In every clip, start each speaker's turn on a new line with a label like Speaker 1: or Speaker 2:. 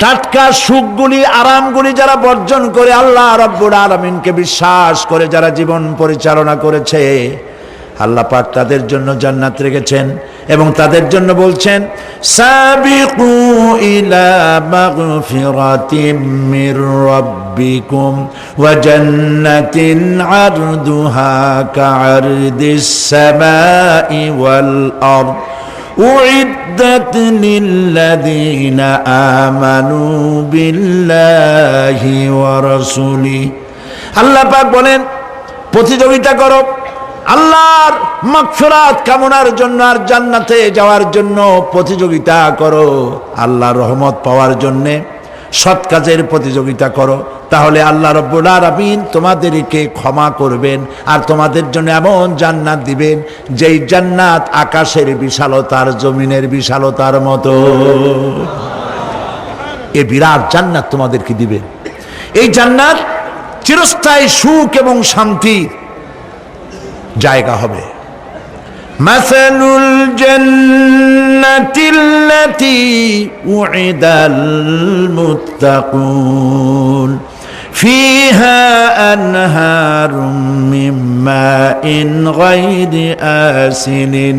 Speaker 1: টাটকা সুখগুলি আরামগুলি যারা বর্জন করে আল্লাহ রাব্বুল আলামিনকে বিশ্বাস করে যারা জীবন পরিচালনা করেছে, আল্লাহ পাক তাদের জন্য জান্নাত রেখেছেন এবং তাদের জন্য বলছেন সাবিকু ইলা মাগফিরাতিম মির রাব্বিকুম ওয়া জান্নাতিন আরদুহা কাআরদিস সামাই ওয়াল আরদ উইদ্দাত লিল্লাযীনা আমানু বিল্লাহি ওয়া রাসূলিহি। আল্লাহ পাক বলেন প্রতিযোগিতা করো আল্লাহর মাগফিরাত কামনার জন্য আর জান্নাতে যাওয়ার জন্য প্রতিযোগিতা করো, আল্লাহর রহমত পাওয়ার জন্য সৎ কাজের প্রতিযোগিতা করো, তাহলে আল্লাহ রাব্বুল আলামিন তোমাদেরকে ক্ষমা করবেন আর তোমাদের জন্য এমন জান্নাত দিবেন যেই জান্নাত আকাশের বিশালতার জমিনের বিশালতার মতো। এই বিরাট জান্নাত তোমাদেরকে দিবেন। এই জান্নাত চিরস্থায়ী সুখ এবং শান্তির জায়গা হবে। মাসালুল জান্নাতিল্লাতী উইদাল মুত্তাকুন ফিহা আনহারুম মিন মাইন গায়রি আসিনিন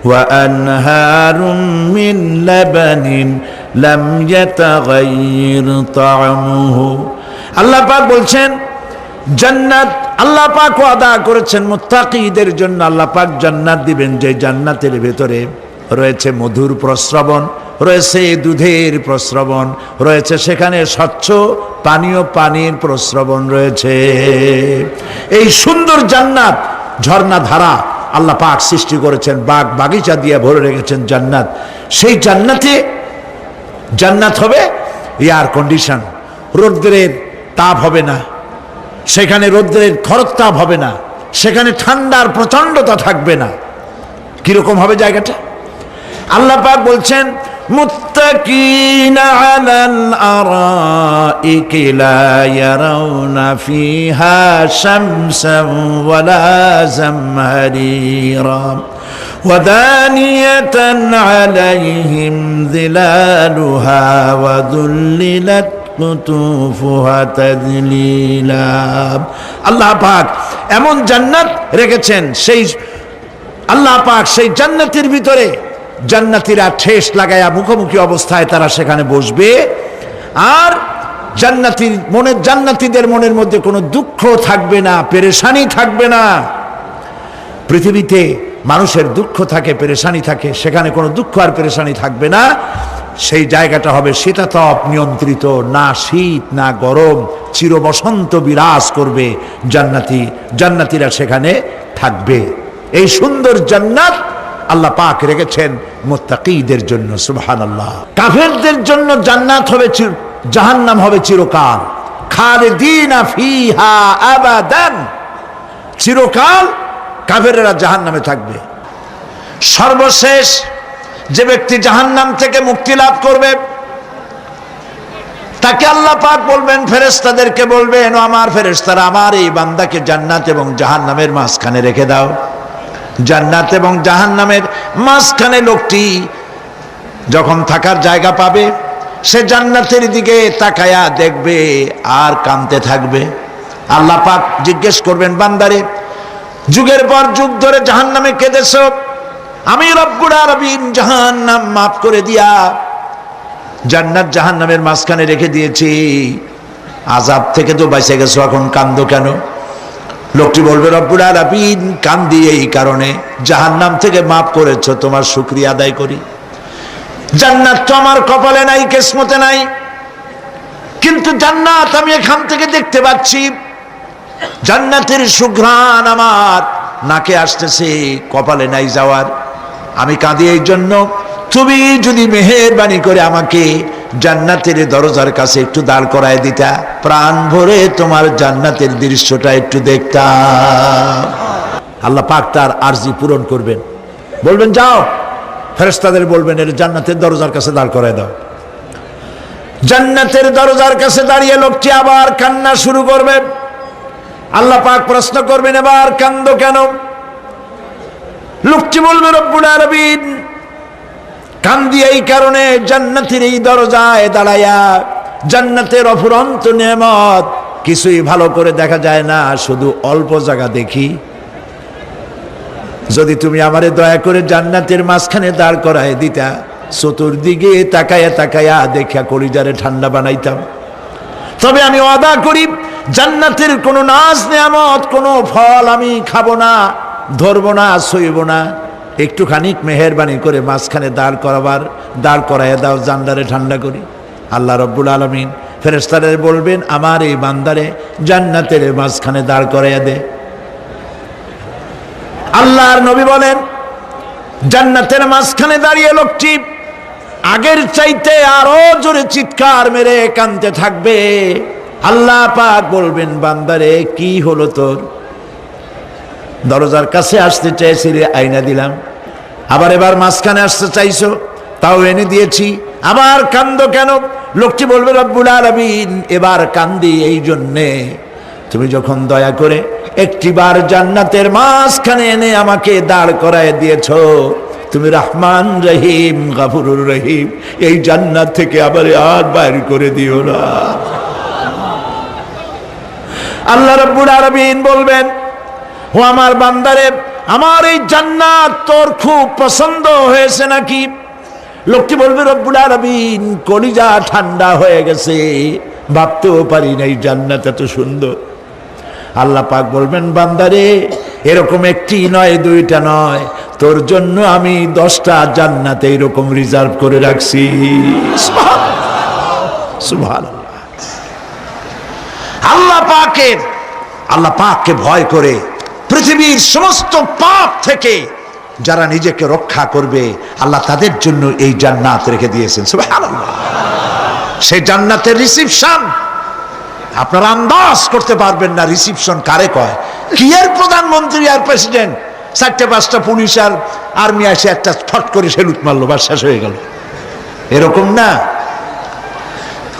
Speaker 1: ওয়া আনহারুম মিন লাবানিন লাম ইয়াতাগায়্যার তা'আমুহু। আল্লাহ পাক বলছেন জান্নাত আল্লাহ পাক ওয়াদা করেছেন মুত্তাকীদের জন্য। আল্লাহ পাক জান্নাত দিবেন যে জান্নাতের ভেতরে রয়েছে মধুর প্রস্রবণ, রয়েছে দুধের প্রস্রবণ, রয়েছে সেখানে স্বচ্ছ পানীয় পানির প্রস্রবণ রয়েছে। এই সুন্দর জান্নাত ঝর্ণা ধারা আল্লাহ পাক সৃষ্টি করেছেন, বাগ বাগিচা দিয়ে ভরে রেখেছেন জান্নাত। সেই জান্নাতে জান্নাত হবে এয়ার কন্ডিশন, রৌদ্রের তাপ হবে না সেখানে, রৌদ্রের খরতাপ হবে না সেখানে, ঠান্ডার প্রচন্ডতা থাকবে না। কিরকম হবে জায়গাটা? আল্লাহ পাক বলছেন মুত্তাকিনা আলাল আরাইকি লা ইয়ারাউনা ফিহা শামসান ওয়ালা জামহারিরা ওয়া দানিয়াতান আলাইহিম যিলালুহা ওয়া যুল্লিলাত কুতুফুহা তাযলিলা। আল্লাহ পাক এমন জান্নাত রেখেছেন, সেই আল্লাহ পাক সেই জান্নাতের ভিতরে জান্নাতীরা ঠেস লাগায়া মুখোমুখি অবস্থায় তারা সেখানে বসবে, আর জান্নাতীদের মনের মধ্যে কোনো দুঃখ থাকবে না, পেরেশানি থাকবে না। পৃথিবীতে মানুষের দুঃখ থাকে, পেরেশানি থাকে, সেখানে কোনো দুঃখ আর পেরেশানি থাকবে না। সেই জায়গাটা হবে শীতাতপ নিয়ন্ত্রিত, না শীত না গরম, চির বসন্ত বিরাজ করবে। জান্নাতীরা সেখানে থাকবে। এই সুন্দর জান্নাত আল্লাহ পাক রেখেছেন মুত্তাকীদের জন্য। সুবহানাল্লাহ। কাফেরদের জন্য জান্নাত হবে, জাহান্নাম হবে চিরকাল। খালিদিনা ফিহা আবাদান, চিরকাল কাফেরেরা জাহান্নামে থাকবে। সর্বশেষ যে ব্যক্তি জাহান্নাম থেকে মুক্তি লাভ করবে তাকে আল্লাহ পাক বলবেন, ফেরেশতাদেরকে বলবেন, ও আমার ফেরেশতারা আমার এই বান্দাকে জান্নাত এবং জাহান্নামের মাঝখানে রেখে দাও। জান্নাত এবং জাহান্নামের মাঝখানে লোকটি যখন থাকার জায়গা পাবে সে জান্নাতের দিকে তাকায়া দেখবে আর কাঁদতে থাকবে। আল্লাহ পাক জিজ্ঞেস করবেন, বান্দারে যুগের পর যুগ ধরে জাহান্নামে কেঁদেছ, আমি রব্বুল আলামিন জাহান্নাম মাফ করে দিয়া জান্নাত জাহান্নামের মাঝখানে রেখে দিয়েছি, আযাব থেকে তো বেঁচে গেছো, এখন কান্দো কেন? লোকটি বলবে, রব্বুল আলামিন কান্দি এই কারণে, জাহান্নাম থেকে মাফ করেছো, তোমার শুকরিয়া আদায় করি। জান্নাত তো আমার কপালে নাই, কিসমতে নাই, কিন্তু জান্নাত আমি এখান থেকে দেখতে পাচ্ছি। জান্নাতের সুঘ্রাণ আমার নাকে আসতেছে, কপালে নাই যাওয়ার। আমি কাঁদি এই জন্য, তুমি যদি মেহেরবানি করে আমাকে জান্নাতের দরজার কাছে একটু দাঁড় করায় দিতা, প্রাণ ভরে তোমার জান্নাতের দৃশ্যটা একটু দেখতাম। আল্লাহ পাক তার আরজি পূরণ করবেন, বলবেন যাও, ফেরেশতাদের বলবেন এর জান্নাতের দরজার কাছে দাঁড় করায় দাও। জান্নাতের দরজার কাছে দাঁড়িয়ে লোকটি আবার কান্না শুরু করবে। আল্লাহ পাক প্রশ্ন করবেন, এবার কান্দো কেন? লোকটি বলবে, রব্বুল আলামিন কান্দি এই কারণে জান্নাতের এই দরজায় দাঁড়ায়া, জান্নাতের অফুরন্ত নেয়ামত কিছুই ভালো করে দেখা যায় না, শুধু অল্প জায়গা দেখি। যদি তুমি আমারে দয়া করে জান্নাতের মাঝখানে দাঁড় করায় দিতা, চতুর্দিকে তাকায়া তাকায়া দেখা কলিজারে ঠান্ডা বানাইতাম। তবে আমি ওয়াদা করি, জান্নাতের কোনো নাজ নেয়ামত, কোনো ফল আমি খাবো না, ধরবো না, সইব না। একটুখানি মেহেরবানি করে মাঝখানে দাঁড় করাইয়া দাও, জান্নারে ঠান্ডা করি। আল্লাহ রব্বুল আলামিন ফেরেশতাদের বলবেন, আমার এই বান্দারে জান্নাতের মাঝখানে দাঁড় করাইয়া দে। আল্লাহর নবী বলেন, জান্নাতের মাঝখানে দাঁড়িয়ে লোকটি আগের চাইতে আরো জোরে চিৎকার মেরে কাঁদতে থাকবে। আল্লাহ পাক বলবেন, বান্দারে কি হলো তোর? দরজার কাছে আসতে চাইছিলে, আইনা দিলাম। আবার এবার মাঝখানে আসতে চাইছো, তাও এনে দিয়েছি। আবার কান্দো কেন? লোকটি বলবে, রব্বুল আলামিন, এবার কান্দি এই জন্যে, তুমি যখন দয়া করে একটিবার জান্নাতের মাঝখানে এনে আমাকে দাঁড় করায় দিয়েছো, তুমি রহমান রহিম গফুরুর রহিম, এই জান্নাত থেকে আবার আর বাইর করে দিও না। আল্লাহ রাব্বুল আলামিন বলবেন, ও আমার বান্দারে, আমার এই জান্নাত তোর খুব পছন্দ হয়েছে নাকি? লোকটি বলবে, রব্বুল আলামিন, কলিজা ঠান্ডা হয়ে গেছে, ভাবতেও পারি নাই জান্নাত এত সুন্দর। আল্লাহ পাক বলবেন, বান্দারে, এরকম একটি নয়, দুইটা নয়, তোর জন্য আমি 10টা জান্নাত এইরকম রিজার্ভ করে রাখছি। সুবহানাল্লাহ। আল্লাহ পাককে ভয় করে পৃথিবীর সমস্ত পাপ থেকে যারা নিজেকে রক্ষা করবে, আল্লাহ তাদের জন্য এই জান্নাত রেখে দিয়েছেন। সুবহানাল্লাহ। সেই জান্নাতের রিসিপশন আপনারা আন্দাজ করতে পারবেন না। রিসিপশন কারে কয়? কি এর প্রধানমন্ত্রী আর প্রেসিডেন্ট, 4-5টা পুলিশ আর আর্মি এসে একটা ফট করে সেলুট মারলো, বাস শেষ হয়ে গেল, এরকম না।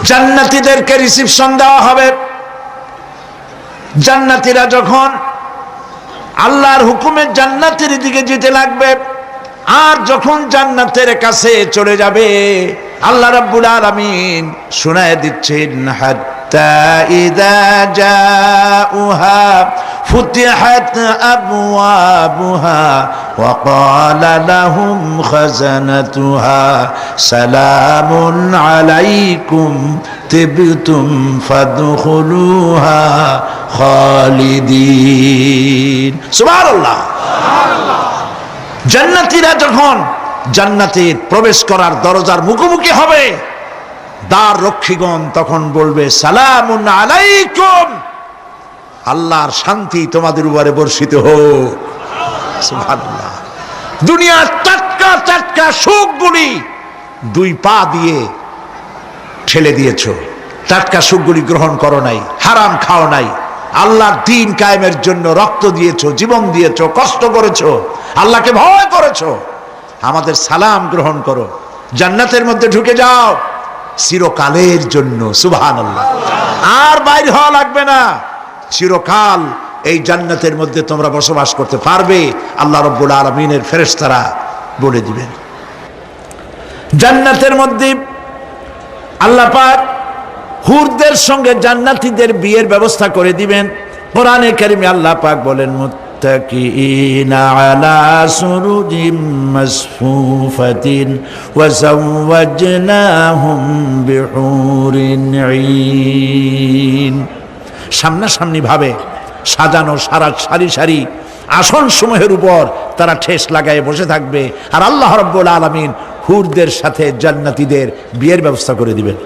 Speaker 1: জান্নাতীদেরকে রিসিপশন দেওয়া হবে। জান্নাতীরা যখন আল্লাহর হুকুমে জান্নাতের দিকে যেতে লাগবে, আর যখন জান্নাতের কাছে চলে যাবে, আল্লাহ রাব্বুল আলামিন শোনায় দিচ্ছেন, হাত্তা ইযা জাউহা ফুতিহাত আবওয়াবুহা ওয়া ক্বালা লাহুম খাজানাতুহা সালামুন আলাইকুম তিবতুম ফাদখুলুহা খালিদিন। সুবহানাল্লাহ। জান্নাতীরা যখন জান্নাতে প্রবেশ করার দরজার মুখোমুখি হবে, দ্বার রক্ষীগণ তখন বলবে, সালামুন আলাইকুম, আল্লাহর শান্তি তোমাদের উপরে বর্ষিত হোক। সুবহানাল্লাহ। দুনিয়ার টাটকা টাটকা সুখগুলি 2 পা দিয়ে ঠেলে দিয়েছো, টাটকা সুখগুলি গ্রহণ করো নাই, হারাম খাও নাই, আল্লাহর দ্বীন কায়েমের জন্য রক্ত দিয়েছো, জীবন দিয়েছো, কষ্ট করেছো, আল্লাহকে ভয় করেছো। আমাদের সালাম গ্রহণ করো, জান্নাতের মধ্যে ঢুকে যাও চিরকালের জন্য। সুবহানাল্লাহ। আর বাইরে হওয়া লাগবে না, চিরকাল এই জান্নাতের মধ্যে তোমরা বসবাস করতে পারবে, আল্লাহ রাব্বুল আলামিনের ফেরেশতারা বলে দিবেন। জান্নাতের মধ্যে আল্লাহ পাক হুরদের সঙ্গে জান্নাতীদের বিয়ের ব্যবস্থা করে দিবেন। কোরআনে কারিমে আল্লাহ পাক বলেন, মুত্তাকিইনা আলা সুরুজিম মাসফুফাতিন ওয়া যাওয়াজনাহুম বিহুরিন ঈন। সামনাসামনি ভাবে সাজানো সারি সারি আসন সমূহের উপর তারা ঠেস লাগায় বসে থাকবে, আর আল্লাহ রাব্বুল আলামিন হুরদের সাথে জান্নাতীদের বিয়ের ব্যবস্থা করে দিবেন।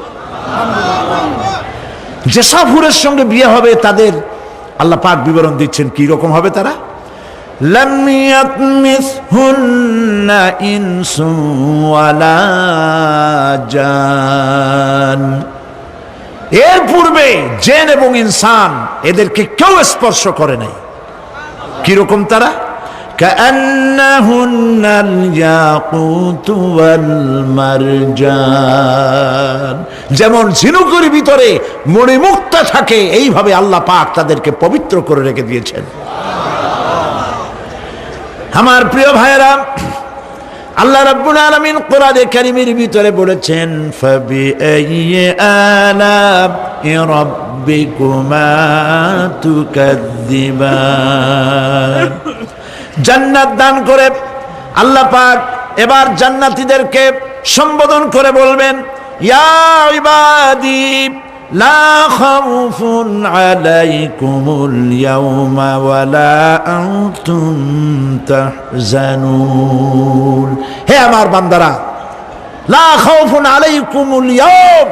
Speaker 1: যেসব হুরের সঙ্গে বিয়ে হবে তাদের আল্লাহ পাক বিবরণ দিচ্ছেন, কি রকম হবে তারা। লাম ইয়াতমিসহুন্না ইনসু ওয়ালা জান, এর পূর্বে জিন এবং ইনসান এদেরকে কেউ স্পর্শ করে নাই। কি রকম তারা? কান্নাহুন্নাল ইয়াকুতু ওয়াল মারজান, যেমন ঝিনুকের ভিতরে মণিমুক্তা থাকে, এইভাবে আল্লাহ পাক তাদেরকে পবিত্র করে রেখে দিয়েছেন। আমার প্রিয় ভাইয়েরা, আল্লাহ রাব্বুল আলামিন কোরআনে কারীমের ভিতরে বলেছেন ফাবিআইয়ি আলা'i রাব্বিকুমা তুকাদ্দিবান। জান্নাত দান করে আল্লাহ পাক এবার জান্নাতীদেরকে সম্বোধন করে বলবেন ইয়া ইবাদি লা খাউফুন আলাইকুমুল ইয়াওমা ওয়ালা আনতুম তাহজানুন। হে আমার বান্দারা, লা খাউফুন আলাইকুমুল ইয়াওম,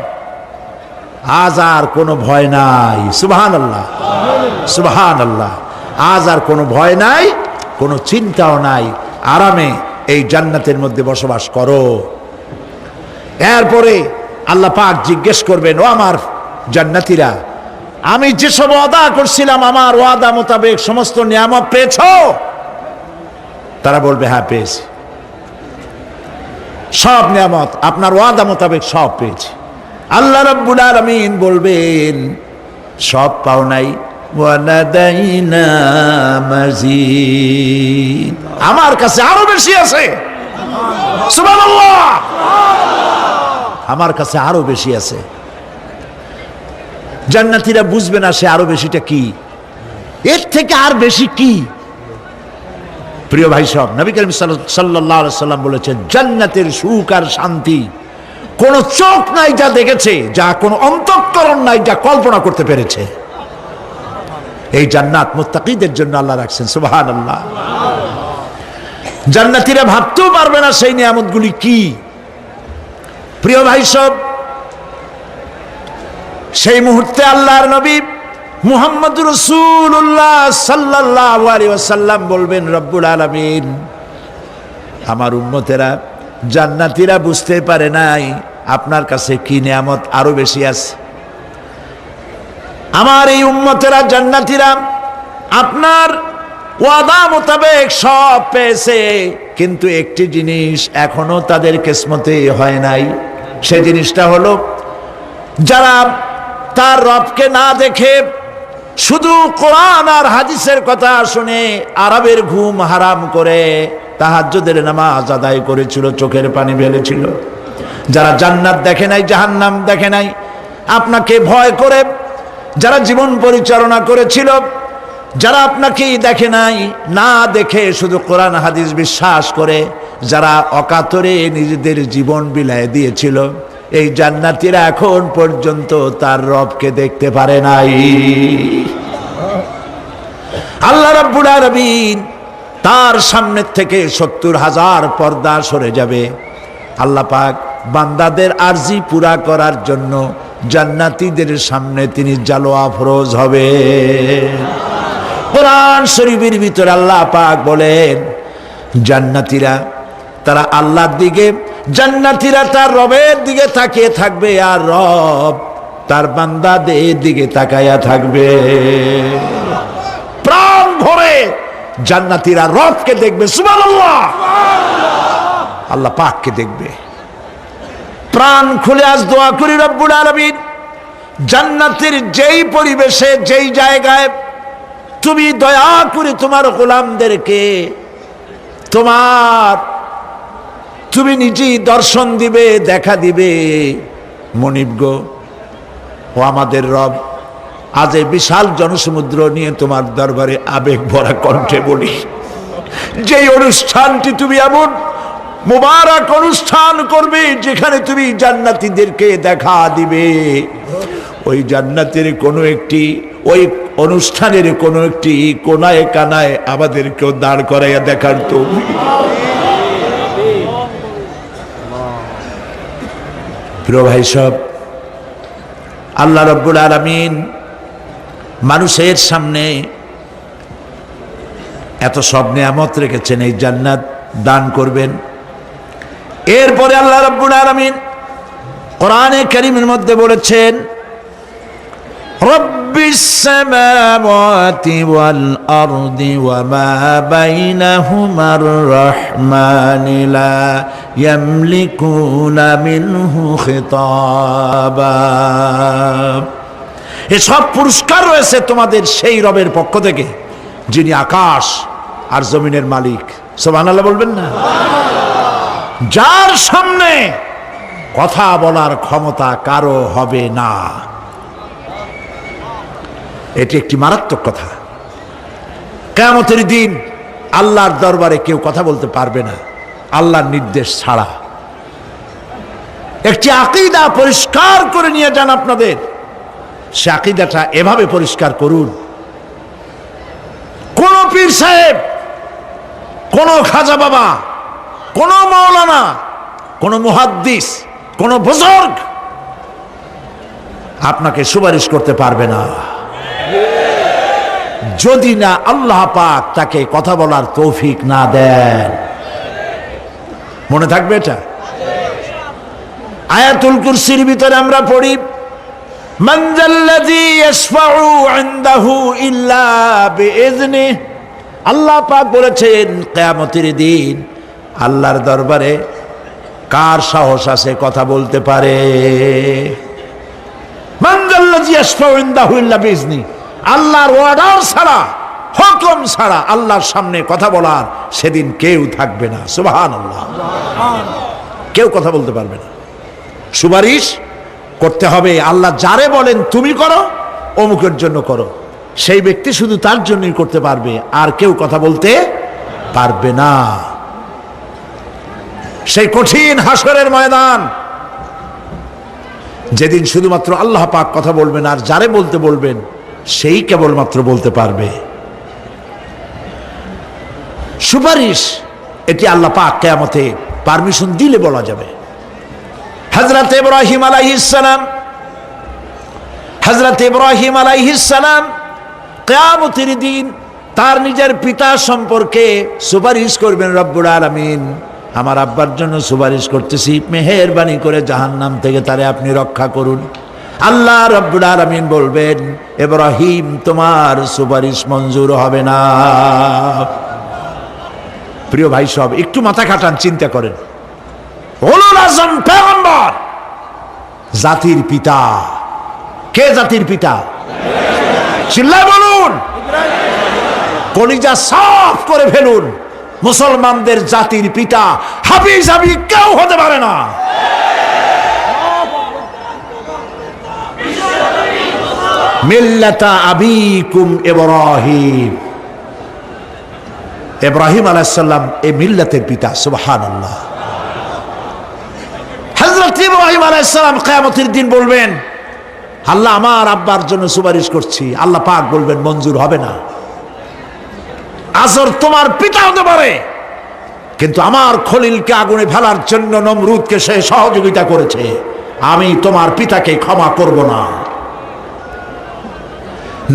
Speaker 1: আজ আর কোনো ভয় নাই। সুবহানাল্লাহ, সুবহানাল্লাহ। আজ আর কোনো ভয় নাই, কোনো চিন্তাও নাই, আরামে এই জান্নাতের মধ্যে বসবাস করো। এরপরে আল্লাহ পাক জিজ্ঞেস করবেন, ও আমার জান্নাতীরা, আমি যেসব ওয়াদা করছিলাম আমার ওয়াদা মোতাবেক সমস্ত নিয়ামত পেয়েছো? তারা বলবে হ্যাঁ পেয়েছি, সব নিয়ামত আপনার ওয়াদা মোতাবেক সব পেয়েছি। আল্লাহ রাব্বুল আলামিন বলবেন সব পাও নাই, ওয়ালাদাইনা মাজিদ, আমার কাছে আরো বেশি আছে। সুবহানাল্লাহ, আমার কাছে আরো বেশি আছে। জান্নাতীরা বুঝবে না সে আরো বেশিটা কি, এর থেকে আর বেশি কি। প্রিয় ভাই সব, নবী করিম সাল্লাল্লাহু আলাইহি সাল্লাম বলেছেন জান্নাতের সুখ আর শান্তি কোন চোখ নাই যা দেখেছে, যা কোন অন্তঃকরণ নাই যা কল্পনা করতে পেরেছে। এই জান্নাত মুত্তাকিদের জন্য আল্লাহ রাখছেন। সুবহানাল্লাহ। জান্নাতীরা ভাবতেও পারবে না সেই নিয়ামতগুলি কি। প্রিয় ভাই সব, সেই মুহূর্তে আল্লাহর নবী মুহাম্মদুর রাসূলুল্লাহ সাল্লাল্লাহু আলাইহি ওয়াসাল্লাম বলবেন রব্বুল আলামিন, আমার উম্মতেরা জান্নাতীরা বুঝতে পারে নাই আপনার কাছে কি নিয়ামত আরো বেশি আছে। আমার এই উম্মতেরা জান্নাতীরা আপনার ওয়াদা মোতাবেক সব পেয়েছে, কিন্তু একটি জিনিস এখনো তাদের কিসমতে হয় নাই। সেই জিনিসটা হলো যারা তার রবকে না দেখে শুধু কোরআন আর হাদিসের কথা শুনে আরবের ঘুম হারাম করে তাহাজ্জুদের নামাজ আদায় করেছিল, চোখের পানি ফেলেছিল, যারা জান্নাত দেখে নাই, জাহান্নাম দেখে নাই, আপনাকে ভয় করে যারা জীবন পরিচালনা করেছিল, যারা আপনাকে দেখে নাই, না দেখে শুধু কোরআন হাদিস বিশ্বাস করে যারা অকাতরে নিজেদের জীবন বিলায় দিয়েছিল, এই জান্নাতীরা এখন পর্যন্ত তার রবকে দেখতে পারে নাই। আল্লাহ রাব্বুল আলামিন তার সামনে থেকে ৭০,০০০ পর্দা সরে যাবে। আল্লাহ পাক বান্দাদের আরজি পুরা করার জন্য জান্নাতীদের সামনে তিনি জালোয়া ফরজ হবে। কোরআন শরীফের ভিতরে আল্লাহ পাক বলেন জান্নাতীরা তারা আল্লাহর দিকে, জান্নাতীরা তার রবের দিকে তাকিয়ে থাকবে, আর রব তার বান্দাদের দিকে তাকায়া থাকবে। প্রাণ ভরে জান্নাতীরা রবকে দেখবে। সুবহানাল্লাহ, আল্লাহ পাককে দেখবে। প্রাণ খুলে আজ দোয়া করি রব্বুল আলামিন, জান্নাতের যেই পরিবেশে যেই জায়গায় তুমি দয়া করে তোমার গোলামদেরকে তুমি নিজেই দর্শন দিবে, দেখা দিবে। মনিব গো, ও আমাদের রব, আজ এই বিশাল জনসমুদ্র নিয়ে তোমার দরবারে আবেগ ভরা কণ্ঠে বলি, যেই অনুষ্ঠানটি তুমি এমন মুবারক অনুষ্ঠান করবে যেখানে তুমি জান্নাতীদেরকে দেখা দিবে, ওই জান্নাতের কোনো একটি, ওই অনুষ্ঠানের কোনো একটি কোনায় কানায় আমাদেরকেও দাঁড় করাইয়া দেখার তো। প্রিয় ভাই সব, আল্লাহ রাব্বুল আলামিন মানুষের সামনে এত সব নিয়ামত রেখেছেন, এই জান্নাত দান করবেন। এরপরে আল্লাহ রাব্বুল আলামিন কোরআনে কারীমের মধ্যে বলেছেন রব্বিস সামাওয়াতি ওয়াল আরদি ওয়া মা বাইনাহুমার রাহমানি লা ইয়ামলিকুনা মিনহু খিতাবা। এসব পুরস্কার রয়েছে তোমাদের সেই রবের পক্ষ থেকে যিনি আকাশ আর জমিনের মালিক। সুবহানাল্লাহ বলবেন না? যার সামনে কথা বলার ক্ষমতা কারো হবে না। এটি একটি মারাত্মক কথা। কিয়ামতের দিন আল্লাহর দরবারে কেউ কথা বলতে পারবে না আল্লাহর নির্দেশ ছাড়া। একটি আকীদা পরিষ্কার করে নিয়ে যান আপনাদের, সে আকীদাটা এভাবে পরিষ্কার করুন, কোন পীর সাহেব, কোন খাজা বাবা, কোন মাওলানা, কোন মুহাদ্দিস, কোন বুজুর্গ আপনাকে সুপারিশ করতে পারবে না যদি না আল্লাহ পাক তাকে কথা বলার তৌফিক না দেন। মনে থাকবে এটা। আয়াতুল কুরসির ভিতরে আমরা পড়ি, মান যাল্লাযী ইয়াশফাউ ইনদাহু ইল্লা বিইযনিহি। আল্লাহ পাক বলেছেন কিয়ামতের দিন আল্লাহর দরবারে কার সাহস আছে কথা বলতে পারে? মান যাল্লাযী ইয়াশফাউ ইনদাহু ইল্লা বিইযনিহি। আল্লাহর অর্ডার ছাড়া, হুকুম ছাড়া আল্লাহর সামনে কথা বলার সেদিন কেউ থাকবে না। সুবহানাল্লাহ। কেউ কথা বলতে পারবে না। সুপারিশ করতে হবে আল্লাহ যারে বলেন তুমি করো, অমুকের জন্য করো, সেই ব্যক্তি শুধু তার জন্যই করতে পারবে, আর কেউ কথা বলতে পারবে না। সেই কঠিন হাসরের ময়দান, যেদিন শুধুমাত্র আল্লাহ পাক কথা বলবেন, আর যারে বলতে বলবেন সেই কেবলমাত্র বলতে পারবে। সুপারিশ এটি আল্লাহ পাক কিয়ামতে পারমিশন দিলে বলা যাবে। হযরত ইব্রাহিম আলাইহিস সালাম কিয়ামতের দিন তার নিজের পিতা সম্পর্কে সুপারিশ করবেন, রব্বুল আলামিন আমার আব্বার জন্য সুপারিশ করতেছি, মেহেরবানি করে জাহান্নাম থেকে তারে আপনি রক্ষা করুন। আল্লাহ রব্বুল আলামিন বলবেন, ইব্রাহিম তোমার সুপারিশ মঞ্জুর হবে না। প্রিয় ভাই সব, একটু মাথা খাটান, চিন্তা করেন। উলুল আযম পয়গম্বর, জাতির পিতা। কে জাতির পিতা? চিল্লায় বলুন, কলিজা সাফ করে ফেলুন। মুসলমানদের জাতির পিতা হাফিজ আবি কেউ হতে পারে না। মিল্লাতা আবিকুম ইব্রাহিম। ইব্রাহিম আলাইহিস সালাম এই মিল্লাতের পিতা। সুবহানাল্লাহ। হযরত ইব্রাহিম আলাইহিস সালাম কিয়ামতের দিন বলবেন, আল্লাহ আমার আব্বার জন্য সুপারিশ করছি। আল্লাহ পাক বলবেন মঞ্জুর হবে না। আজর তোমার পিতা হতে পারে, কিন্তু আমার খলিলকে আগুনে ফেলার জন্য নমরুদকে সে সহযোগিতা করেছে, আমি তোমার পিতাকে ক্ষমা করব না।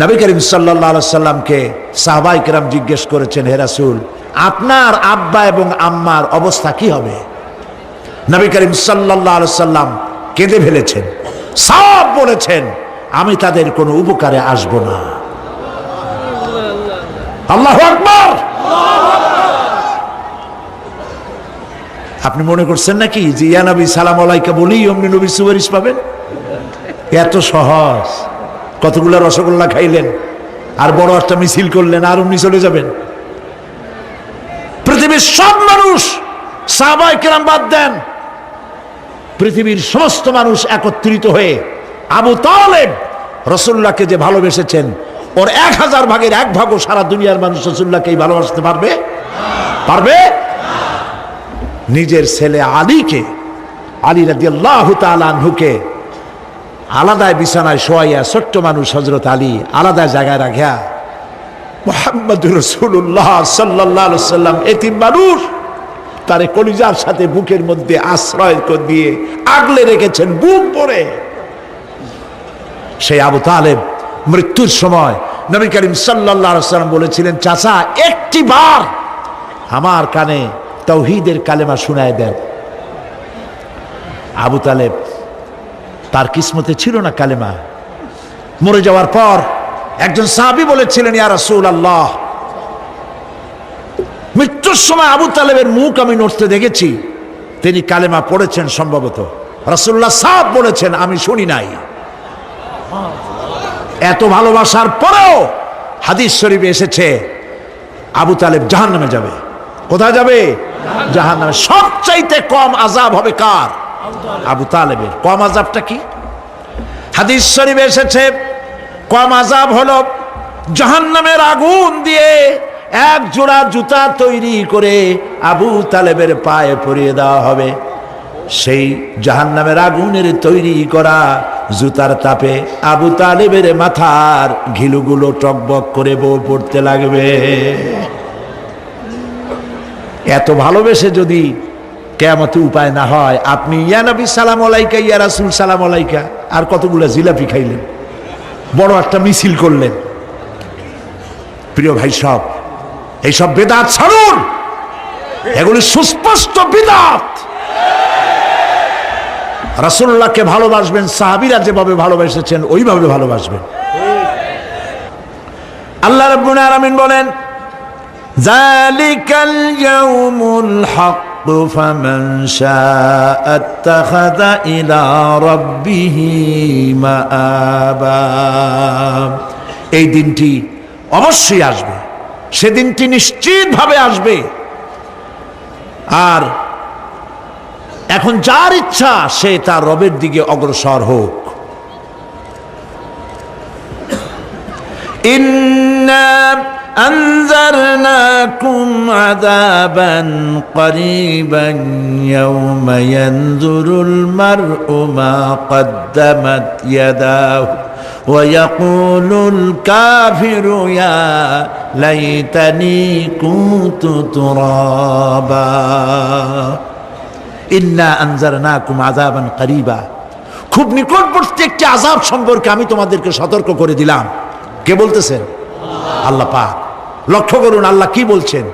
Speaker 1: নবী করিম সাল্লাল্লাহু আলাইহি সাল্লামকে সাহাবায়ে কেরাম জিজ্ঞেস করেছেন, হে রাসূল আপনার আব্বা এবং আম্মার অবস্থা কি হবে? নবী করিম সাল্লাল্লাহু আলাইহি সাল্লাম কেঁদে ফেলেছেন, সব বলেছেন আমি তাদের কোনো উপকারে আসব না। আল্লাহু আকবার। আপনি মনে করছেন নাকি যে ইয়া নবী সালাম আলাইকা বলি অমনি নবীর সুপারিশ পাবেন? এত সহজ। কতগুলো রসগোল্লা খাইলেন আর বড় একটা মিছিল করলেন আর অমনি চলে যাবেন? পৃথিবীর সব মানুষ, সাহাবায়ে কেরাম বাদ দেন, পৃথিবীর সমস্ত মানুষ একত্রিত হয়ে আবু তালেব রাসূলুল্লাহকে যে ভালোবেসেছেন, ওর 1000 ভাগের 1 ভাগও সারা দুনিয়ার মানুষ রাসূলুল্লাহকেই ভালোবাসতে পারবে? পারবে? নিজের ছেলে আলীকে, আলী রাদিয়াল্লাহু তাআলা আনহুকে আলাদায় বিছানায় শোয়াইয়া, ছোট্ট মানুষ হযরত আলী আলাদা জায়গায় রাখিয়া মুহাম্মদুর রাসূলুল্লাহ সাল্লাল্লাহু আলাইহি ওয়াসাল্লাম এতিম মানুষ তারে কলিজার সাথে বুকের মধ্যে আশ্রয় দিয়ে আগলে রেখেছেন বুক ভরে। সেই আবু তালেব মৃত্যুর সময় নবী করিম সাল্লাল্লাহু আলাইহি ওয়াসাল্লাম বলেছিলেন, চাচা একটি বার আমার কানে তাওহীদের কালেমা শোনায় দেন। আবু তালেব তার কিসমতে ছিল না কালেমা। মরে যাওয়ার পর একজন সাহাবী বলেছিলেন, ইয়া রাসূলুল্লাহ মৃত্যুর সময় আবু তালেবের মুখ আমি নড়তে দেখেছি, তিনি কালেমা পড়েছেন সম্ভবত। রাসূলুল্লাহ সাহেব বলেছেন আমি শুনি নাই। এত ভালোবাসার পরেও হাদিস শরীফে এসেছে আবু তালেব জাহান্নামে যাবে। কোথায় যাবে? জাহান্নামে। সবচাইতে কম আযাব হবে কার? আবু তালেবের। কম আযাবটা কি? হাদিস শরীফে এসেছে কম আযাব হলো জাহান্নামের আগুন দিয়ে এক জোড়া জুতা তৈরি করে আবু তালেবের পায়ে পরিয়ে দেওয়া হবে। সেই জাহান্নামের আগুনের তৈরি করা জুতার তাপে আবু তালেবের মাথার ঘিলুগুলো টকবক করে বউ পড়তে লাগবে। এত ভালোবেসে যদি কিয়ামতে উপায় না হয়, আপনি ইয়া নবী সালাম আলাইকা, ইয়া রাসূল সালাম আলাইকা, আর কতগুলো জিলাপি খাইলেন, বড় একটা মিছিল করলেন। প্রিয় ভাই সব, এইসব বিদআত ছাড়ুন, এগুলি সুস্পষ্ট বিদআত। রাসূলুল্লাহকে ভালোবাসবেন, সাহাবীরা যেভাবে ভালোবেসেছেন ওইভাবে ভালোবাসবেন। আল্লাহ রাব্বুল আলামিন বলেন, যালিকাল ইয়াউমুল হক ফামান শাআ আত্তাখাযা ইলা রাব্বিহি মাআবা। এই দিনটি অবশ্যই আসবে, সেদিনটি নিশ্চিতভাবে আসবে। আর এখন যার ইচ্ছা সে তার রবের দিকে অগ্রসর হোক। ইন্না আনজারনাকুম আযাবান করিবান ইয়াওমা ইয়ানজুরুল মার'উ মা কদ্দামাত ইয়াদাহু ওয়া ইয়াকুলুল কাফিরু ইয়া লাইতানি কুনতু তুরাবা। ইন্না আনজারনাকুম আযাবান করিবা, খুব নিকটবর্তী একটি আযাব সম্পর্কে আমি তোমাদেরকে সতর্ক করে দিলাম। কে বলতেছেন? আল্লাহ পাক। লক্ষ্য করুন আল্লাহ কি বলছেন,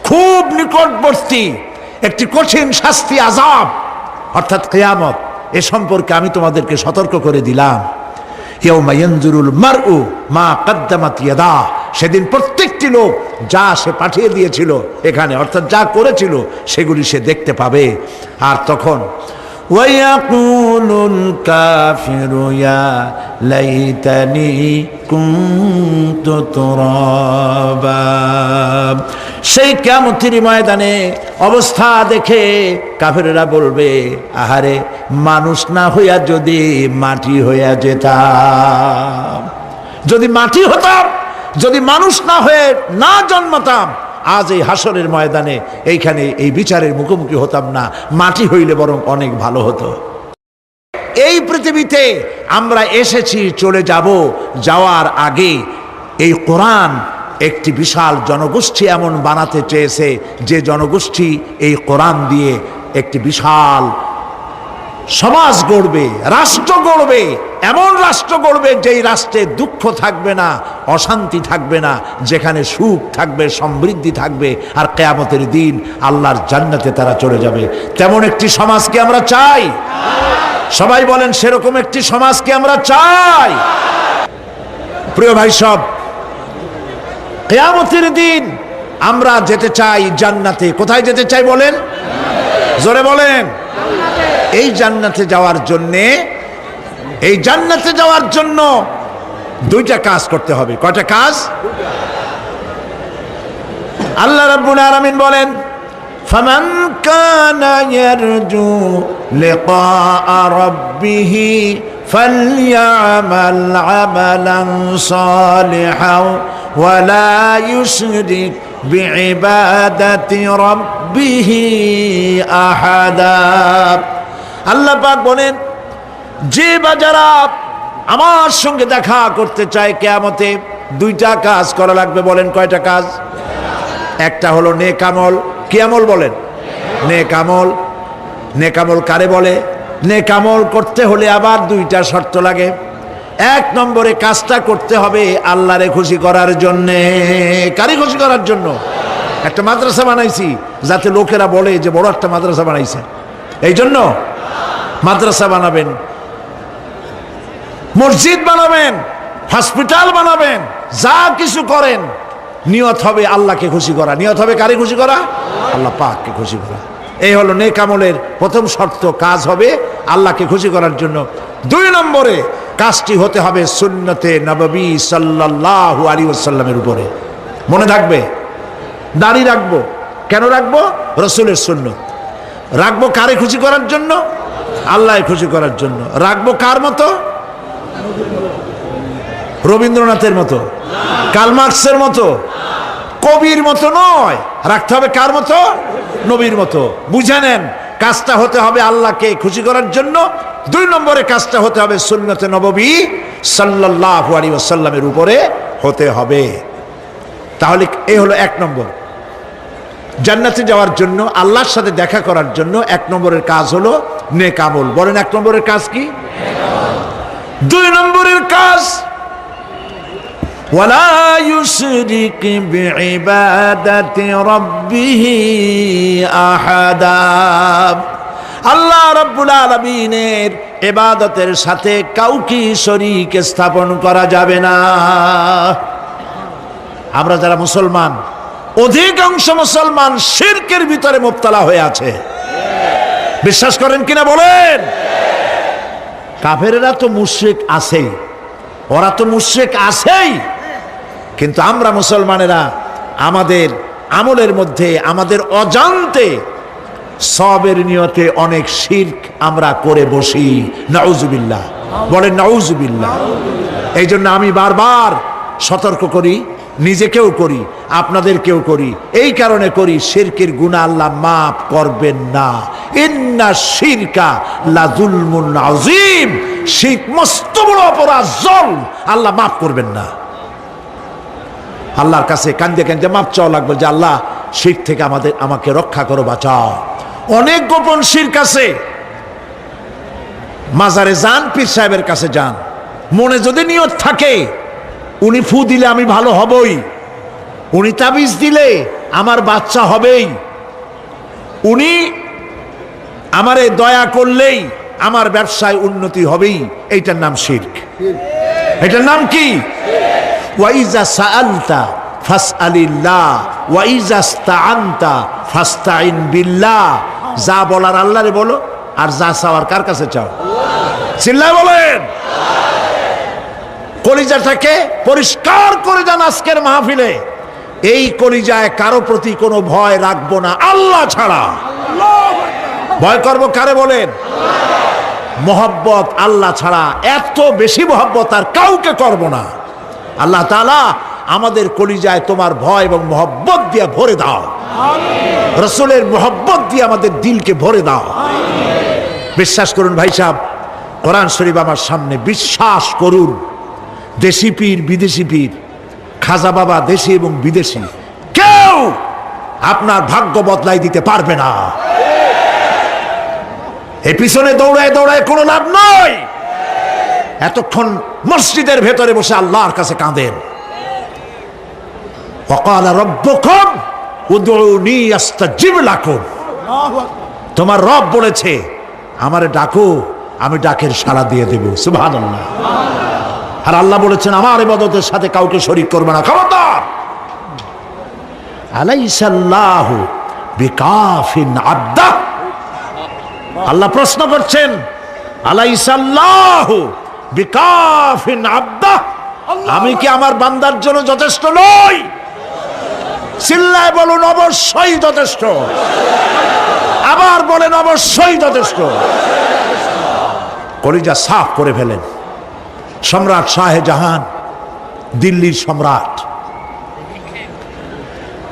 Speaker 1: খুব নিকটবর্তী একটি কঠিন শাস্তি, আযাব অর্থাৎ কিয়ামত, এ সম্পর্কে আমি তোমাদেরকে সতর্ক করে দিলাম। ইয়াউমা ইয়ানজুরুল মার'উ মা কদ্দামাত ইয়াদাহ, সেদিন প্রত্যেকটি লোক যা সে পাঠিয়ে দিয়েছিল এখানে, অর্থাৎ যা করেছিল সেগুলি সে দেখতে পাবে। আর তখন ওয়ায়াকুলুল কাফিরু ইয়া লাইতানি কুনতু তুরাবা। সেই কিয়ামতের ময়দানে অবস্থা দেখে কাফেররা বলবে, আহারে মানুষ না হইয়া যদি মাটি হইয়া যেতাম, যদি মাটি হতাম, যদি মানুষ না হয়ে না জন্মাতাম, আজ এই হাসরের ময়দানে এইখানে এই বিচারের মুখোমুখি হতাম না, মাটি হইলে বরং অনেক ভালো হতো। এই পৃথিবীতে আমরা এসেছি, চলে যাব, যাওয়ার আগে এই কোরআন একটি বিশাল জনগোষ্ঠী এমন বানাতে চেয়েছে যে জনগোষ্ঠী এই কোরআন দিয়ে একটি বিশাল সমাজ গড়বে, রাষ্ট্র গড়বে, এমন রাষ্ট্র গড়বে যেই রাষ্ট্রে দুঃখ থাকবে না, অশান্তি থাকবে না, যেখানে সুখ থাকবে, সমৃদ্ধি থাকবে, আর কিয়ামতের দিন আল্লাহর জান্নাতে তারা চলে যাবে। তেমন একটি সমাজকে আমরা চাই। সবাই বলেন, সেরকম একটি সমাজকে আমরা চাই। প্রিয় ভাই সব, কিয়ামতের দিন আমরা যেতে চাই জান্নাতে। কোথায় যেতে চাই বলেন? জোরে বলেন। এই জান্নাতে যাওয়ার জন্যে, এই জান্নাতে যাওয়ার জন্য দুইটা কাজ করতে হবে। কয়টা কাজ? আল্লাহ রাব্বুল আলামিন বলেন, ফামান কানা ইয়ারজু লিকাআ রাব্বিহি ফালইয়ামাল আমালান সালিহান ওয়া লা ইউশরিক বিইবাদাতি রাব্বিহি আহাদা। আল্লাহ পাক বলেন, যে বা যারা আমার সঙ্গে দেখা করতে চায় কিয়ামতে, দুইটা কাজ করা লাগবে। বলেন কয়টা কাজ? একটা হলো নেক আমল। কি আমল বলেন? নেক আমল। নেক আমল কারে বলে? নেক আমল করতে হলে আবার দুইটা শর্ত লাগে। এক নম্বরে কাজটা করতে হবে আল্লাহরে খুশি করার জন্যে। কারে খুশি করার জন্য? একটা মাদ্রাসা বানাইছি যাতে লোকেরা বলে যে বড় একটা মাদ্রাসা বানাইছে, এই জন্য মাদ্রাসা বানাবেন, মসজিদ বানাবেন, হসপিটাল বানাবেন, যা কিছু করেন নিয়ত হবে আল্লাহকে খুশি করা। নিয়ত হবে কারে খুশি করা? আল্লাহ পাককে খুশি করা। এই হলো নেক আমলের প্রথম শর্ত, কাজ হবে আল্লাহকে খুশি করার জন্য। দুই নম্বরে কাজটি হতে হবে সুন্নতে নববী সাল্লাল্লাহু আলাইহি ওয়াসাল্লামের উপরে। মনে থাকবে, দাড়ি রাখবো কেন রাখবো? রসুলের সুন্নত। রাখবো কারে খুশি করার জন্য? আল্লাহ খুশি করার জন্য। রাখবো কার মতো? রবীন্দ্রনাথের মতো, কার্ল মার্কসের মতো, কবির মতো নয়। রাখতে হবে কার মতো? নবীর মতো। বুঝে নেন, কাজটা হতে হবে আল্লাহকে খুশি করার জন্য। 2 নম্বরে কাজটা হতে হবে সুন্নতে নববী সাল্লাল্লাহু আলাইহি ওয়াসাল্লামের উপরে হতে হবে। তাহলে এই হলো 1 নম্বর। জান্নাতে যাওয়ার জন্য, আল্লাহর সাথে দেখা করার জন্য 1 নম্বরের কাজ হলো নেক আমল। বলেন 1 নম্বরের কাজ কি? 2 নম্বরের কাজ ওয়ালা ইউশরিক বিইবাদাতি রাব্বিহি আহাদা। আল্লাহ রাব্বুল আলামিনের ইবাদতের সাথে কাউকে শরীক স্থাপন করা যাবে না। আমরা যারা মুসলমান, অধিকাংশ মুসলমান শিরকের ভিতরে মুবতালা হয়ে আছে। বিশ্বাস করেন কিনা বলেন? কাফেরেরা তো মুশরিক আছেই, ওরা তো মুশরিক আছেই, কিন্তু আমরা মুসলমানেরা আমাদের আমলের মধ্যে, আমাদের অজান্তে সবের নিয়তে অনেক শিরক আমরা করে বসি। নাউজুবিল্লাহ, বলেন নাউজুবিল্লাহ। এই জন্য আমি বারবার সতর্ক করি, নিজেকেও করি, আপনাদেরকেও করি। এই কারণে করি, শিরকের গুনাহ আল্লাহ মাফ করবেন না। ইন্না শিরকা লাযুলমুন আযীম। শিরক মস্ত বড় অপরাধ, জুলম, আল্লাহ মাফ করবেন না। আল্লাহর কাছে কান্দে কান্দে মাফ চাওয়া লাগবে যে আল্লাহ শিরক থেকে আমাকে রক্ষা করো, বাঁচাও। অনেক গোপন শিরক আছে। মাজারে যান, পীর সাহেবের কাছে যান, মনে যদি নিয়ত থাকে উনি ফু দিলে আমি ভালো হবই, উনি তাবিজ দিলে আমার বাচ্চা হবেই, উনি আমারে দয়া করলেই আমার ব্যবসায় উন্নতি হবেই, এইটার নাম শিরক। এটার নাম কি? ওয়াইজা সাআলতা ফাসআলিল্লাহ ওয়াইজা ইসতাআনতা ফাসতাইন বিল্লাহ। যা বলার আল্লাহরে বলো, আর যা চাওয়ার কার কাছে চাও? চিল্লায় বলেন। কলিজাটাকে পরিষ্কার করে যান আজকের মাহফিলে। এই কলিজায় কারো প্রতি কোনো ভয় রাখবো না আল্লাহ ছাড়া। ভয় করবো কারে বলেন? মোহব্বত আল্লাহ ছাড়া, এত বেশি মোহব্বত আর কাউকে করব না। আল্লাহ তাআলা আমাদের কলিজায় তোমার ভয় এবং মোহব্বত দিয়ে ভরে দাও। রসুলের মোহব্বত দিয়ে আমাদের দিলকে ভরে দাও। বিশ্বাস করুন ভাই সাহেব, কোরআন শরীফ আমার সামনে, বিশ্বাস করুন, দেশি পীর বিদেশি পীর, খাজা বাবা দেশি এবং বিদেশি, কেউ আপনার ভাগ্য বদলাই দিতে পারবে না। এই পিছনে দৌড়ায় দৌড়ায় কোনো লাভ নয়। এতক্ষণ মসজিদের ভেতরে বসে আল্লাহর কাছে কাঁদেন। ওয়াকালা রাব্বুকুম উদউনি আস্তাজিব লাকুম। তোমার রব বলেছে আমারে ডাকো, আমি ডাকের সাড়া দিয়ে দেব। সুবহানাল্লাহ। আর আল্লাহ বলেছেন আমার ইবাদতের সাথে কাউকে শরীক করবে না। খবরদার। আলাইসাল্লাহু বিকাফিন আবদা। আল্লাহ প্রশ্ন করছেন, আলাইসাল্লাহু বিকাফিন আবদা, আমি কি আমার বান্দার জন্য যথেষ্ট নই? চিল্লায় বলুন অবশ্যই যথেষ্ট। আবার বলেন অবশ্যই যথেষ্ট। কলিজা সাফ করে ফেলেন। সম্রাট শাহজাহান, দিল্লির সম্রাট,